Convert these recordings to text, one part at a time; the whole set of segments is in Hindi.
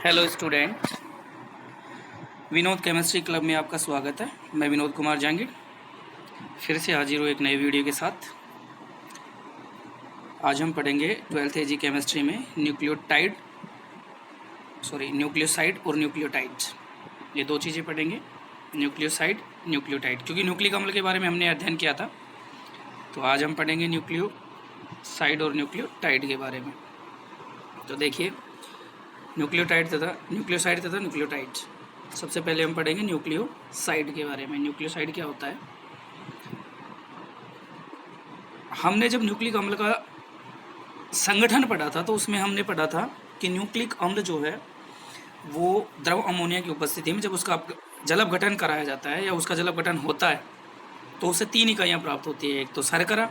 Hello student, Vinod chemistry club में आपका स्वागत है। मैं विनोद कुमार जहांगीर फिर से हाजिर हूँ एक नए वीडियो के साथ। आज हम पढ़ेंगे 12th एजी केमिस्ट्री में न्यूक्लियोसाइड और न्यूक्लियोटाइड्स। ये दो चीज़ें पढ़ेंगे, न्यूक्लियोसाइड, न्यूक्लियोटाइड। क्योंकि न्यूक्लिक अम्ल के बारे में हमने अध्ययन किया था, तो आज हम पढ़ेंगे न्यूक्लियोसाइड और न्यूक्लियोटाइड के बारे में। तो देखिए, न्यूक्लियोसाइड तथा न्यूक्लियोटाइड्स। सबसे पहले हम पढ़ेंगे न्यूक्लियोसाइड के बारे में। न्यूक्लियोसाइड क्या होता है? हमने जब न्यूक्लिक अम्ल का संगठन पढ़ा था तो उसमें हमने पढ़ा था कि न्यूक्लिक अम्ल जो है वो द्रव अमोनिया की उपस्थिति में जब उसका जलापघटन कराया जाता है या उसका जलापघटन होता है तो उसे 3 इकाइयाँ प्राप्त होती है। एक तो शर्करा,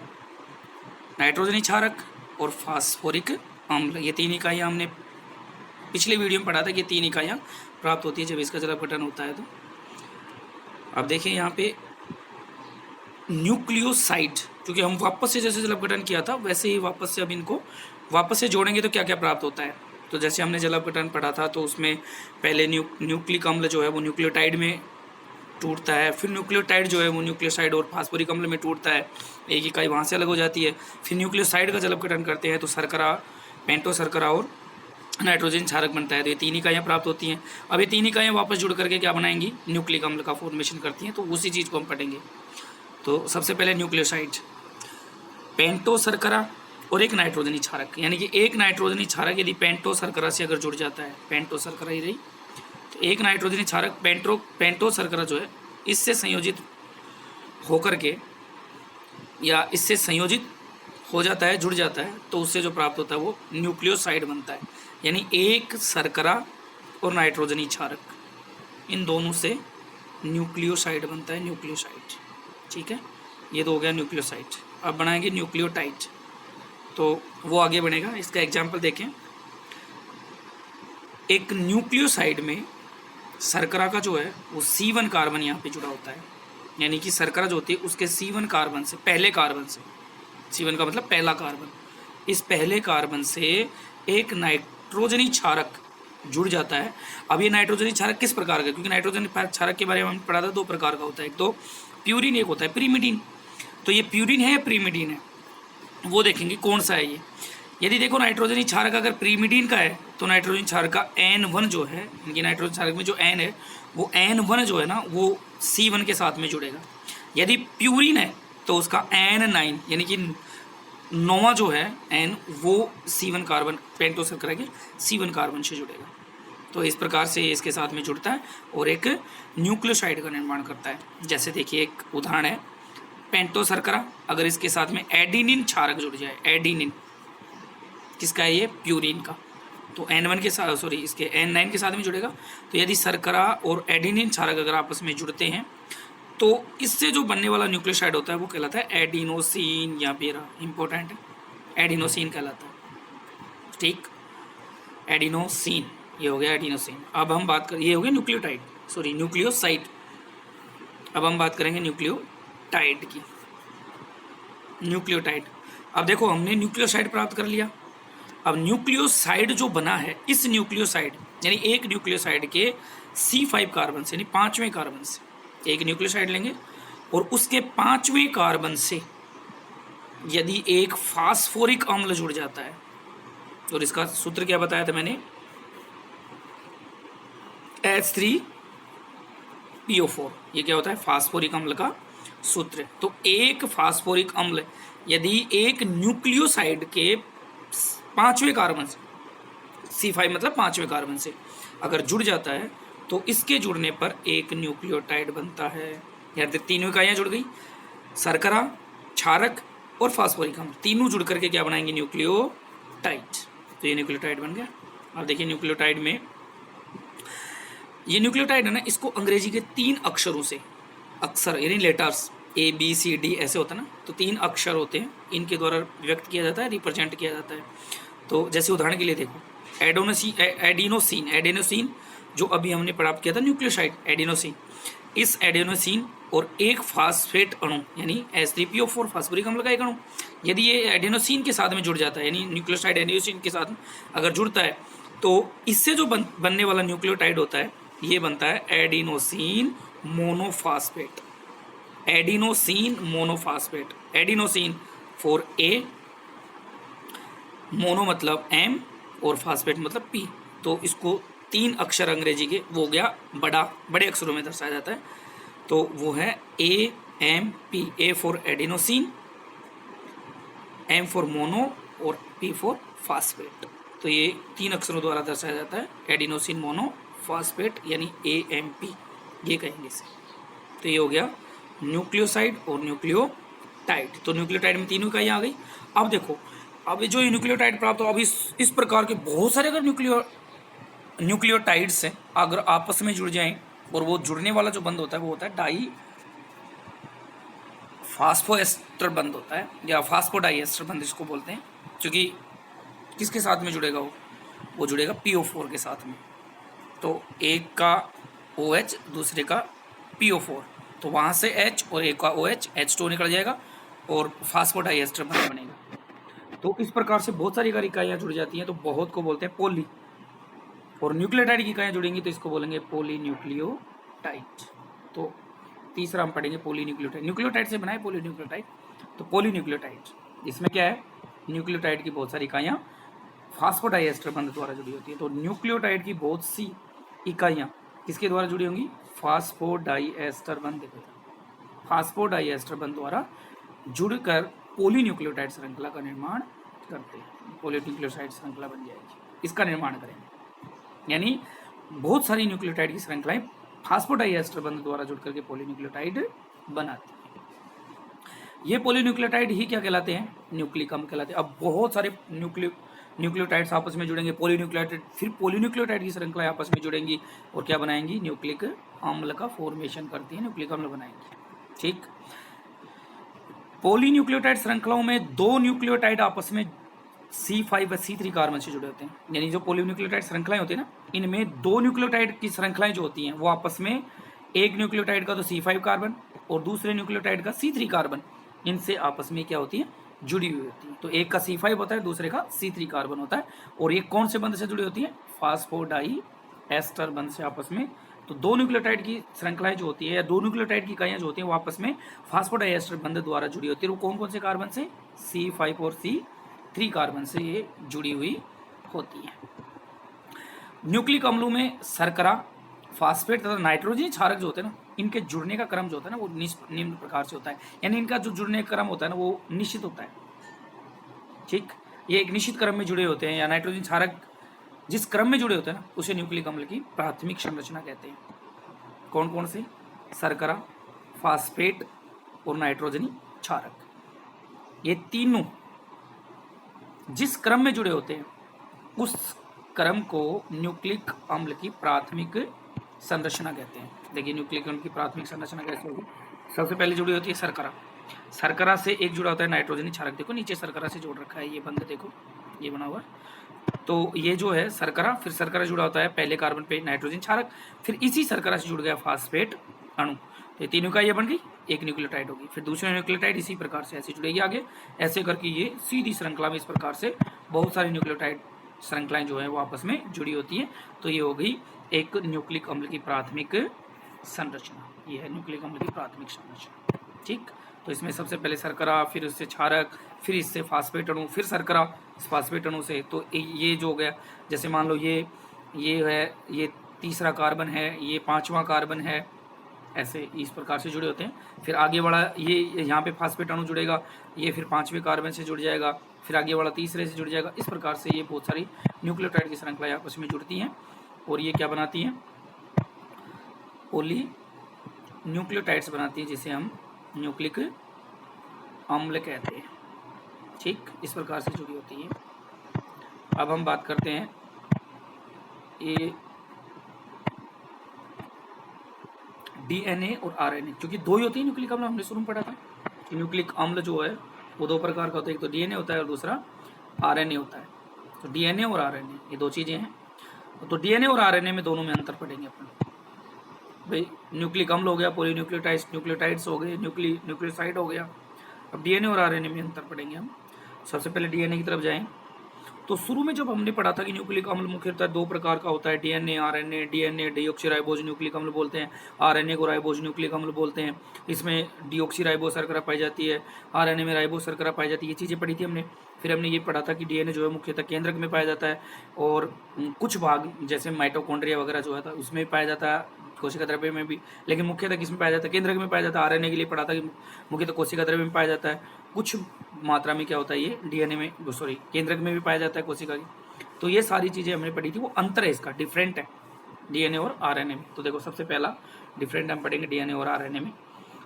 नाइट्रोजनी क्षारक और फास्फोरिक अम्ल। ये 3 इकाइयाँ हमने पिछले वीडियो में पढ़ा था कि 3 इकाइयाँ प्राप्त होती है जब इसका जलापघटन होता है। तो अब देखिए यहाँ पे न्यूक्लियोसाइड, क्योंकि हम वापस से जैसे जलापघटन किया था वैसे ही वापस से अब इनको वापस से जोड़ेंगे तो क्या क्या प्राप्त होता है। तो जैसे हमने जलापघटन पढ़ा था तो उसमें पहले न्यूक्लिक अम्ल जो है वो न्यूक्लियोटाइड में टूटता है, फिर न्यूक्लियोटाइड जो है वो न्यूक्लियोसाइड और फास्फोरिक अम्ल में टूटता है, एक इकाई वहाँ से अलग हो जाती है। फिर न्यूक्लियोसाइड का जलापघटन करते हैं तो शर्करा, पेंटो शर्करा और नाइट्रोजन क्षारक बनता है। तो ये 3 इकाइयाँ प्राप्त होती हैं। अब ये 3 इकाइयाँ वापस जुड़ करके क्या बनाएंगी? न्यूक्लिक अम्ल का फॉर्मेशन करती हैं। तो उसी चीज़ को हम पढ़ेंगे। तो सबसे पहले न्यूक्लियोसाइड, पेंटो शर्करा और एक नाइट्रोजनी क्षारक, यानी कि एक नाइट्रोजनी क्षारक यदि पेंटो शर्करा से अगर जुड़ जाता है, पेंटो शर्करा ही रही, तो एक नाइट्रोजनी क्षारक पेंटो शर्करा जो है इससे संयोजित होकर के या इससे संयोजित हो जाता है, जुड़ जाता है, तो उससे जो प्राप्त होता है वो न्यूक्लियोसाइड बनता है। यानी एक शर्करा और नाइट्रोजनी क्षारक, इन दोनों से न्यूक्लियोसाइड बनता है, न्यूक्लियोसाइड। ठीक है, ये तो हो गया न्यूक्लियोसाइड। अब बनाएंगे न्यूक्लियोटाइड, तो वो आगे बनेगा। इसका एग्जाम्पल देखें। एक न्यूक्लियोसाइड में शर्करा का जो है वो C1 कार्बन यहाँ पे जुड़ा होता है, यानी कि शर्करा जो होती है उसके C1 कार्बन से, पहले कार्बन से, C1 का मतलब पहला कार्बन, इस पहले कार्बन से एक नाइट्रोजनी क्षारक जुड़ जाता है। अब ये नाइट्रोजनी क्षारक किस प्रकार का? क्योंकि नाइट्रोजनी क्षारक के बारे में हमने पढ़ा था 2 प्रकार का होता है, एक तो प्यूरिन, एक होता है प्रीमिडीन। तो ये प्यूरिन है या प्रीमिडीन है वो देखेंगे कौन सा है ये। यदि देखो नाइट्रोजनी क्षारक अगर प्रीमिडीन का है तो नाइट्रोजन क्षारक का N1 जो है, इनकी नाइट्रोजन क्षारक में जो N है वो N1 जो है ना वो C1 के साथ में जुड़ेगा। यदि प्यूरिन है तो उसका N9 यानी कि 9वां जो है N वो C1 कार्बन, पेंटो शर्करा के C1 कार्बन से जुड़ेगा। तो इस प्रकार से इसके साथ में जुड़ता है और एक न्यूक्लियोसाइड का निर्माण करता है। जैसे देखिए एक उदाहरण है, पेंटो शर्करा, अगर इसके साथ में एडिनिन क्षारक जुड़ जाए, एडिनिन किसका है ये? प्यूरिन का, तो N1 के साथ, सॉरी इसके N9 के साथ में जुड़ेगा। तो यदि शर्करा और एडिनिन क्षारक अगर आपस में जुड़ते हैं तो इससे जो बनने वाला न्यूक्लियोसाइड होता है वो कहलाता है एडिनोसिन, या फिर इंपॉर्टेंट है, एडिनोसिन कहलाता है। ठीक, एडिनोसिन, ये हो गया एडिनोसिन। अब हम बात कर, ये हो गया न्यूक्लियोटाइड, सॉरी न्यूक्लियोसाइड। अब हम बात करेंगे न्यूक्लियोटाइड की। न्यूक्लियोटाइड, अब देखो हमने न्यूक्लियोसाइड प्राप्त कर लिया। अब न्यूक्लियोसाइड जो बना है, इस न्यूक्लियोसाइड यानी एक न्यूक्लियोसाइड के C5 कार्बन से, यानी 5वें कार्बन से एक न्यूक्लियोसाइड लेंगे और उसके 5वें कार्बन से यदि एक फास्फोरिक अम्ल जुड़ जाता है, और इसका सूत्र क्या बताया था मैंने? H3PO4। ये क्या होता है? फास्फोरिक अम्ल का सूत्र। तो एक फास्फोरिक अम्ल यदि एक न्यूक्लियोसाइड के 5वें कार्बन से, C5 मतलब 5वें कार्बन से अगर जुड़ जाता है तो इसके जुड़ने पर एक न्यूक्लियोटाइड बनता है। यानी 3 इकाइयाँ जुड़ गई, शर्करा, क्षारक और फास्फोरिक अम्ल, तीनों जुड़ करके क्या बनाएंगे? न्यूक्लियोटाइड। तो ये न्यूक्लियोटाइड बन गया। अब देखिए न्यूक्लियोटाइड में, ये न्यूक्लियोटाइड है ना, इसको अंग्रेजी के 3 अक्षरों से, अक्षर यानी लेटर्स ABCD ऐसे होता है ना, तो 3 अक्षर होते हैं, इनके द्वारा व्यक्त किया जाता है, रिप्रेजेंट किया जाता है। तो जैसे उदाहरण के लिए देखो, एडेनोसिन जो अभी हमने प्राप्त किया था न्यूक्लियोसाइड, एडेनोसिन, इस एडेनोसिन और एक फास्फेट अणु यानी H3PO4 फास्फोरिक अम्ल का एक अणु यदि ये एडेनोसिन के साथ में जुड़ जाता है, यानी न्यूक्लियोसाइड एडेनोसिन के साथ अगर जुड़ता है तो इससे जो बनने वाला न्यूक्लियोटाइड होता है ये बनता है adenosine monophosphate. Adenosine monophosphate, adenosine for a, mono मतलब एम और फास्फेट मतलब पी। तो इसको 3 अक्षर अंग्रेजी के, वो हो गया बड़े अक्षरों में दर्शाया जाता है। तो वो है A M P. A for adenosine, M for mono और पी फॉर फास्फेट। तो ये 3 अक्षरों द्वारा दर्शाया जाता है एडिनोसिन मोनो फास्फेट, यानी AMP ये कहेंगे इसे। तो ये हो गया न्यूक्लियोसाइड और न्यूक्लियोटाइड। तो न्यूक्लियोटाइड में 3 इकाइयाँ आ गई। अब देखो, अब जो ये न्यूक्लियोटाइड प्राप्त हो, अब इस प्रकार के बहुत सारे अगर न्यूक्लियोटाइड्स हैं अगर आपस में जुड़ जाएं, और वो जुड़ने वाला जो बंद होता है वो होता है डाई फास्फोएस्टर बंद होता है, या फास्फोडाइएस्टर बंद इसको बोलते हैं। क्योंकि किसके साथ में जुड़ेगा वो जुड़ेगा PO4 के साथ में। तो एक का OH दूसरे का PO4, तो वहाँ से H और एक का OH H2 निकल जाएगा और फास्फोडाइएस्टर बंद बनेगा। तो इस प्रकार से बहुत सारी अगर इकाइयाँ जुड़ जाती हैं तो बहुत को बोलते हैं पॉली। और न्यूक्लियोटाइड की इकाइयाँ जुड़ेंगी तो इसको बोलेंगे पॉलीन्यूक्लियोटाइड। तो तीसरा हम पढ़ेंगे पॉलीन्यूक्लियोटाइड। न्यूक्लियोटाइड से बनाए पॉलीन्यूक्लियोटाइड। तो पॉलीन्यूक्लियोटाइड इसमें क्या है, न्यूक्लियोटाइड की बहुत सारी इकाइयाँ फास्फोडाइएस्टर बंध द्वारा जुड़ी होती है। तो न्यूक्लियोटाइड की बहुत सी इकाइयाँ किसके द्वारा जुड़ी होंगी, फास्फोडाइएस्टर बंध। फास्फोडाइएस्टर बंध द्वारा जुड़कर पॉलीन्यूक्लियोटाइड श्रृंखला का निर्माण करते हैं। पॉलीन्यूक्लियोटाइड श्रृंखला बन जाएगी, इसका निर्माण करेंगे। यानी बहुत सारी न्यूक्लियोटाइड की श्रृंखलाएं फास्फोडाइएस्टर बंध द्वारा जुड़कर के पॉलीन्यूक्लियोटाइड बनाती है। ये पॉलीन्यूक्लियोटाइड ही क्या कहलाते हैं, न्यूक्लिक अम्ल कहलाते हैं। अब बहुत सारे न्यूक्लियोटाइड्स आपस में जुड़ेंगे, पॉलीन्यूक्लियोटाइड, फिर पॉलीन्यूक्लियोटाइड की श्रृंखलाएं आपस में जुड़ेंगी और क्या बनाएंगी, न्यूक्लिक अम्ल का फॉर्मेशन करती है, न्यूक्लिक अम्ल बनाएंगी। ठीक, पॉलीन्यूक्लियोटाइड श्रृंखलाओं में 2 न्यूक्लियोटाइड आपस में C5 व C3 कार्बन से जुड़े होते हैं। यानी जो पॉलीन्यूक्लियोटाइड श्रृंखलाएं होती है ना, इनमें 2 न्यूक्लियोटाइड की श्रृंखलाएं जो होती हैं वो आपस में, एक न्यूक्लियोटाइड का तो C5 कार्बन और दूसरे न्यूक्लियोटाइड का C3 कार्बन, इनसे आपस में क्या होती है, जुड़ी हुई होती है। तो एक का C5 होता है, दूसरे का C3 कार्बन होता है। और ये कौन से बंध से जुड़ी होती है, फास्फोडाइएस्टर बंध से आपस में। तो 2 न्यूक्लियोटाइड की श्रृंखलाएं जो होती है, या 2 न्यूक्लियोटाइड की इकाइयां जो होती हैं वो आपस में फास्फोडाइएस्टर बंध द्वारा जुड़ी होती है। वो कौन कौन से कार्बन से, C5 और C3 कार्बन से ये जुड़ी हुई होती है। न्यूक्लिक अम्लों में शर्करा, फास्फेट तथा नाइट्रोजन क्षारक जो होते हैं ना, इनके जुड़ने का क्रम जो होता है ना वो निम्न प्रकार से होता है। यानी इनका जो जुड़ने का क्रम होता है ना वो निश्चित होता है। ठीक, ये एक निश्चित क्रम में जुड़े होते हैं, या नाइट्रोजन क्षारक जिस क्रम में जुड़े होते हैं ना उसे न्यूक्लिक अम्ल की प्राथमिक संरचना कहते हैं। कौन कौन से, शर्करा, फास्फेट और नाइट्रोजनी क्षारक, ये तीनों जिस क्रम में जुड़े होते हैं उस क्रम को न्यूक्लिक अम्ल की प्राथमिक संरचना कहते हैं। देखिए न्यूक्लिक अम्ल की प्राथमिक संरचना कैसे होगी, सबसे पहले जुड़ी होती है शर्करा। शर्करा से एक जुड़ा होता है नाइट्रोजनी क्षारक। देखो नीचे शर्करा से जोड़ रखा है ये बंध, देखो ये बना हुआ है। तो ये जो है शर्करा, फिर शर्करा जुड़ा होता है पहले कार्बन पे नाइट्रोजन क्षारक, फिर इसी शर्करा से जुड़ गया फास्फेट अणु। तो ये तीनों का ये बन गई, एक न्यूक्लियोटाइड होगी। फिर दूसरी न्यूक्लियोटाइड इसी प्रकार से ऐसे जुड़ेगी आगे, ऐसे करके ये सीधी श्रृंखला में इस प्रकार से बहुत सारी न्यूक्लियोटाइड श्रृंखलाएं जो है वो आपस में जुड़ी होती है। तो ये हो गई एक न्यूक्लिक अम्ल की प्राथमिक संरचना। ये है न्यूक्लिक अम्ल की प्राथमिक संरचना। ठीक, तो इसमें सबसे पहले शर्करा, फिर उससे क्षारक, फिर इससे फास्फेट अणु, फिर शर्करा, फास्फेट अणु से। तो ये जो हो गया, जैसे मान लो ये है, ये तीसरा कार्बन है, ये 5वां कार्बन है, ऐसे इस प्रकार से जुड़े होते हैं। फिर आगे वाला ये यहाँ पे फास्फेट अणु जुड़ेगा, ये फिर 5वें कार्बन से जुड़ जाएगा, फिर आगे वाला तीसरे से जुड़ जाएगा। इस प्रकार से ये बहुत सारी न्यूक्लियोटाइड की श्रृंखला आपस में जुड़ती हैं और ये क्या बनाती हैं, पॉली न्यूक्लियोटाइड्स बनाती हैं, जिसे हम न्यूक्लिक अम्ल कहते हैं। ठीक, इस प्रकार से जुड़ी होती है। अब हम बात करते हैं ये DNA और RNA, क्योंकि 2 ही होती है न्यूक्लिक अम्ल। हमने शुरू में पढ़ा था कि न्यूक्लिक अम्ल जो है वो 2 प्रकार का होता है, एक तो DNA होता है और दूसरा RNA होता है। तो DNA और RNA ये 2 चीज़ें हैं। तो DNA और RNA में दोनों में अंतर पढ़ेंगे अपन। भाई न्यूक्लिक अम्ल हो गया, न्यूक्लियोटाइड्स हो गए, न्यूक्लियोसाइड हो गया। अब DNA और RNA में अंतर पढ़ेंगे हम। सबसे पहले DNA की तरफ जाएं। तो शुरू में जब हमने पढ़ा था कि न्यूक्लिक अम्ल मुख्यतः 2 प्रकार का होता है, DNA RNA. DNA deoxyribose nucleic अम्ल बोलते हैं, आरएनए को राइबोज न्यूक्लिक अम्ल बोलते हैं। इसमें डीऑक्सीराइबोज शर्करा पाई जाती है, आरएनए में राइबोज शर्करा पाई जाती है। ये चीज़ें पढ़ी थी हमने। फिर हमने ये पढ़ा था कि डीएनए जो है मुख्यतः केंद्रक में पाया जाता है, और कुछ भाग जैसे माइटोकॉन्ड्रिया वगैरह जो है उसमें पाया जाता है, कोशिका द्रव्य में भी, लेकिन मुख्यतः किसमें पाया जाता है? केंद्रक में पाया जाता है। आरएनए के लिए पढ़ा था कि मुख्यतः कोशिका द्रव्य में पाया जाता है। कुछ मात्रा में क्या होता है, ये डीएनए में केंद्रक में भी पाया जाता है कोशिका की। तो ये सारी चीज़ें हमने पढ़ी थी, वो अंतर है, इसका डिफरेंट है डीएनए और आरएनए में। तो देखो सबसे पहला डिफरेंट हम पढ़ेंगे डीएनए और आरएनए में।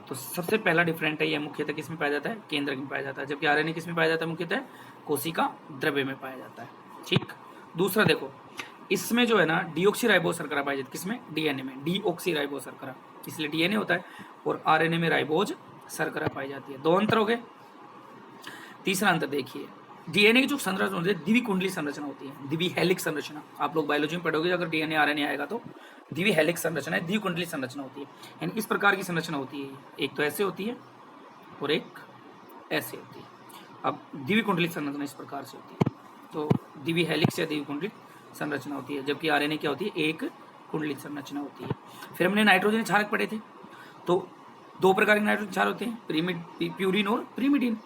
तो सबसे पहला डिफरेंट है, ये मुख्यतः किस में पाया जाता है? केंद्रक में पाया जाता है, जबकि आरएनए किस में पाया जाता है? मुख्यतः कोशिका द्रव्य में पाया जाता है। ठीक। दूसरा देखो, इसमें जो है ना डीऑक्सीराइबोज शर्करा पाई जाती है, किसमें? डीएनए में डीऑक्सीराइबोज शर्करा, इसलिए डीएनए होता है, और आरएनए में राइबोज शर्करा पाई जाती है। 2 अंतर हो गए। तीसरा अंतर देखिए, डीएनए की जो संरचना होती है द्विकुंडली संरचना होती है, द्वि हेलिक्स संरचना। आप लोग बायोलॉजी में पढ़ोगे, अगर डीएनए आरएनए आएगा तो द्वि हेलिक्स संरचना है, द्विकुंडली संरचना होती है। यानी इस प्रकार की संरचना होती है, एक तो ऐसे होती है और एक ऐसे होती है। अब द्विकुंडली संरचना इस प्रकार से होती है, तो द्वि हेलिक्स या द्विकुंडली संरचना होती है, जबकि आरएनए क्या होती है? एक कुंडली संरचना होती है। फिर हमने नाइट्रोजन क्षारक पढ़े थे, तो 2 प्रकार के नाइट्रोजन क्षारक होते हैं, प्यूरिन और पिरिमिडिन।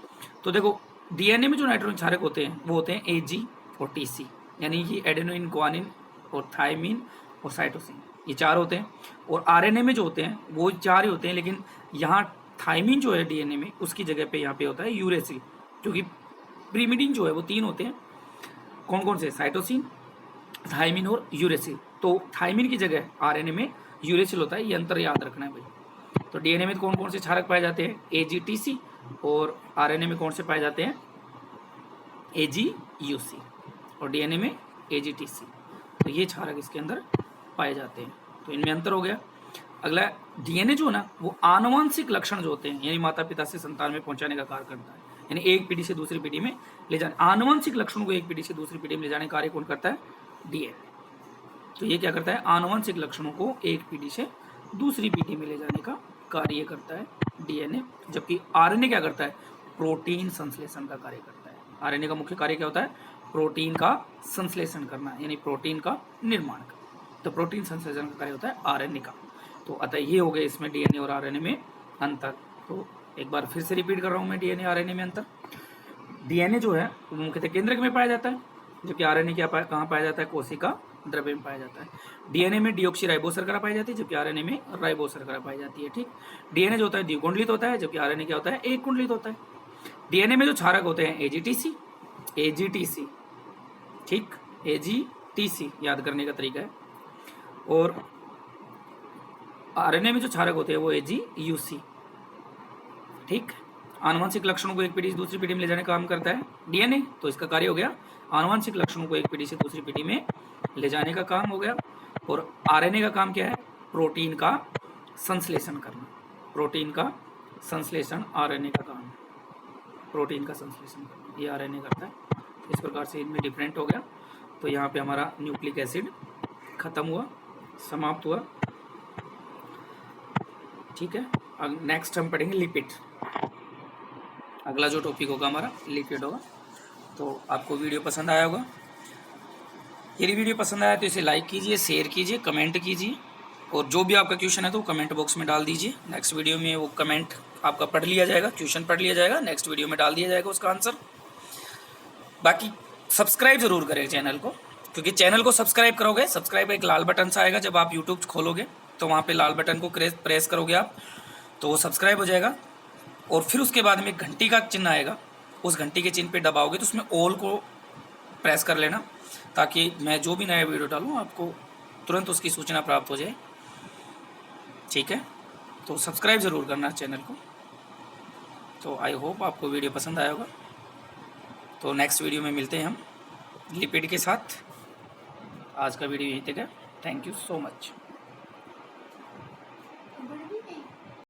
तो देखो डीएनए में जो नाइट्रोजन क्षारक होते हैं वो होते हैं एजी और टीसी, यानी कि एडेनोइन, ग्वानिन और थायमिन और साइटोसिन, ये 4 होते हैं। और आरएनए में जो होते हैं वो 4 ही होते हैं, लेकिन यहाँ थायमिन जो है डीएनए में, उसकी जगह पे यहाँ पे होता है यूरेसिल, क्योंकि पिरिमिडिन जो है वो 3 होते हैं। कौन कौन से? साइटोसिन, थायमिन और यूरेसिल। तो थायमिन की जगह आरएनए में यूरेसिल होता है, ये अंतर याद रखना है भाई। तो डीएनए में कौन कौन से क्षारक पाए जाते हैं? एजीटीसी, और आरएनए में कौन से पाए जाते हैं? एजीयूसी, और डीएनए में एजीटीसी। तो ये क्षारक इसके अंदर पाए जाते हैं, तो इनमें अंतर हो गया। अगला, डीएनए जो है ना वो आनुवंशिक लक्षण जो होते हैं, यानी माता पिता से संतान में पहुंचाने का कार्य करता है, यानी एक पीढ़ी से दूसरी पीढ़ी में ले जाने, आनुवंशिक लक्षणों को एक पीढ़ी से दूसरी पीढ़ी में ले जाने का कार्य कौन करता है? डीएनए। तो ये क्या करता है? आनुवंशिक लक्षणों को एक पीढ़ी से दूसरी पीढ़ी में ले जाने का कार्य करता है डीएनए, जबकि आरएनए क्या करता है? प्रोटीन संश्लेषण का कार्य करता है। आरएनए का मुख्य कार्य क्या होता है? प्रोटीन का संश्लेषण करना, यानी प्रोटीन का निर्माण करना। तो प्रोटीन संश्लेषण का कार्य होता है आरएनए का। तो अतः ये हो गए इसमें डीएनए और आरएनए में अंतर। तो एक बार फिर से रिपीट कर रहा हूँ मैं, डीएनए आरएनए में अंतर। डीएनए जो है वो मुख्यतः केंद्रक में पाया जाता है, जबकि आरएनए कहाँ पाया जाता है? कोशिका द्रव्य में पाया जाता है। डीएनए में डीऑक्सीराइबोज शर्करा पाई जाती है, जबकि आरएनए में राइबोज शर्करा पाई जाती है। ठीक। डीएनए जो होता है द्विकुंडलित होता है, जबकि आरएनए क्या होता है? एक कुंडलित होता है। डीएनए में जो क्षारक होते हैं एजीटीसी, ठीक, एजीटीसी याद करने का तरीका है, और आरएनए में जो क्षारक होते हैं वो एजीयूसी। ठीक। आनुवंशिक लक्षणों को एक पीढ़ी से दूसरी पीढ़ी में ले जाने का काम करता है डीएनए, तो इसका कार्य हो गया आनुवंशिक लक्षणों को एक पीढ़ी से दूसरी पीढ़ी में ले जाने का काम हो गया। और आरएनए का काम क्या है? प्रोटीन का संश्लेषण करना, प्रोटीन का संश्लेषण आरएनए का काम, प्रोटीन का संश्लेषण करना ये आरएनए करता है। इस प्रकार से इनमें डिफरेंट हो गया। तो यहाँ पे हमारा न्यूक्लिक एसिड खत्म हुआ, समाप्त हुआ। ठीक है। अब नेक्स्ट हम पढ़ेंगे लिपिड। अगला जो टॉपिक होगा हमारा लिपिड होगा। तो आपको वीडियो पसंद आया होगा। यदि वीडियो पसंद आया तो इसे लाइक कीजिए, शेयर कीजिए, कमेंट कीजिए, और जो भी आपका क्वेश्चन है तो कमेंट बॉक्स में डाल दीजिए। नेक्स्ट वीडियो में वो कमेंट आपका पढ़ लिया जाएगा, क्वेश्चन पढ़ लिया जाएगा, नेक्स्ट वीडियो में डाल दिया जाएगा उसका आंसर। बाकी सब्सक्राइब जरूर करें चैनल को, क्योंकि चैनल को सब्सक्राइब करोगे, सब्सक्राइब एक लाल बटन सा आएगा जब आप यूट्यूब खोलोगे, तो वहाँ पे लाल बटन को प्रेस करोगे आप, तो वो सब्सक्राइब हो जाएगा। और फिर उसके बाद में घंटी का चिन्ह आएगा, उस घंटी के चिन्ह पे दबाओगे तो उसमें ऑल को प्रेस कर लेना, ताकि मैं जो भी नया वीडियो डालूँ आपको तुरंत उसकी सूचना प्राप्त हो जाए। ठीक है। तो सब्सक्राइब ज़रूर करना चैनल को। तो आई होप आपको वीडियो पसंद आया होगा। तो नेक्स्ट वीडियो में मिलते हैं हम लिपिड के साथ। आज का वीडियो यहीं तक है। Thank you so much.